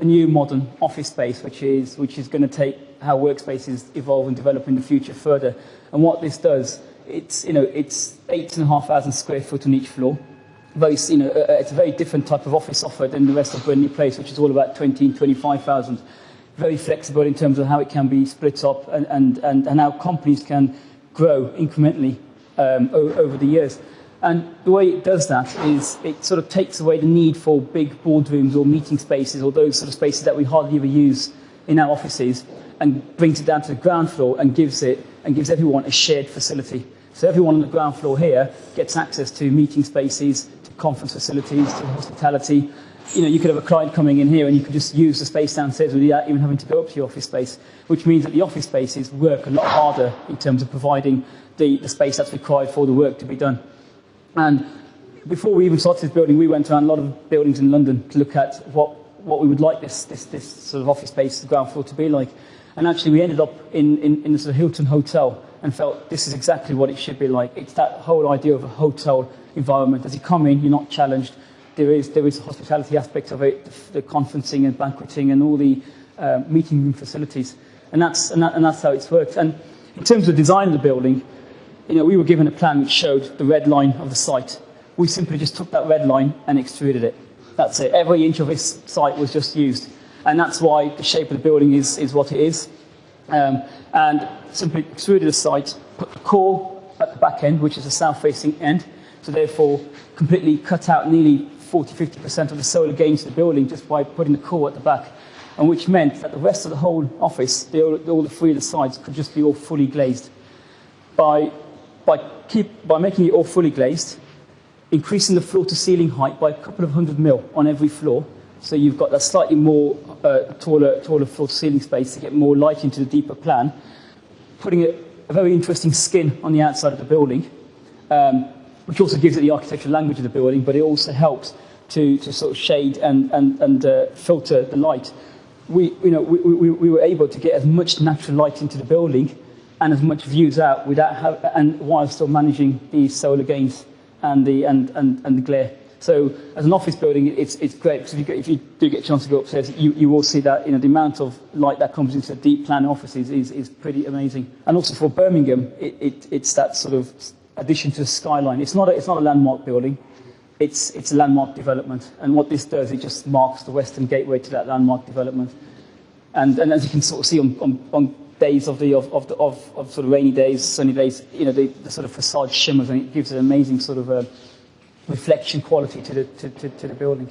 A new modern office space, which is going to take how workspaces evolve and develop in the future further. And what this does, it's 8,500 square foot on each floor. It's a very different type of office offer than the rest of Brindleyplace, which is all about 20,000, 25,000. Very flexible in terms of how it can be split up and how companies can grow incrementally over the years. And the way it does that is it sort of takes away the need for big boardrooms or meeting spaces or those sort of spaces that we hardly ever use in our offices, and brings it down to the ground floor and gives everyone a shared facility. So everyone on the ground floor here gets access to meeting spaces, to conference facilities, to hospitality. You could have a client coming in here and you could just use the space downstairs without even having to go up to your office space, which means that the office spaces work a lot harder in terms of providing the space that's required for the work to be done. And before we even started this building, we went around a lot of buildings in London to look at what we would like this sort of office space, the ground floor, to be like. And actually we ended up in the sort of Hilton Hotel and felt this is exactly what it should be like. It's that whole idea of a hotel environment. As you come in, you're not challenged. There is a hospitality aspect of it, the conferencing and banqueting and all the meeting room facilities. And that's how it's worked. And in terms of the design of the building, we were given a plan which showed the red line of the site. We simply just took that red line and extruded it. That's it. Every inch of this site was just used. And that's why the shape of the building is what it is. And simply extruded the site, put the core at the back end, which is the south-facing end, so therefore completely cut out nearly 40–50% of the solar gains to the building just by putting the core at the back. And which meant that the rest of the whole office, all the three of the sides, could just be all fully glazed. By making it all fully glazed, increasing the floor-to-ceiling height by a couple of 100 mil on every floor, so you've got that slightly more taller floor-to-ceiling space to get more light into the deeper plan, putting a very interesting skin on the outside of the building, which also gives it the architectural language of the building, but it also helps to sort of shade and filter the light. We were able to get as much natural light into the building and as much views out while still managing the solar gains and the glare. So as an office building, it's great, because if you do get a chance to go upstairs, you will see that the amount of light that comes into deep plan offices is pretty amazing. And also for Birmingham, it's that sort of addition to the skyline. It's not a landmark building. It's a landmark development. And what this does, it just marks the western gateway to that landmark development. And as you can sort of see on days of sort of rainy days, sunny days, the sort of facade shimmers, and it gives an amazing sort of reflection quality to the building.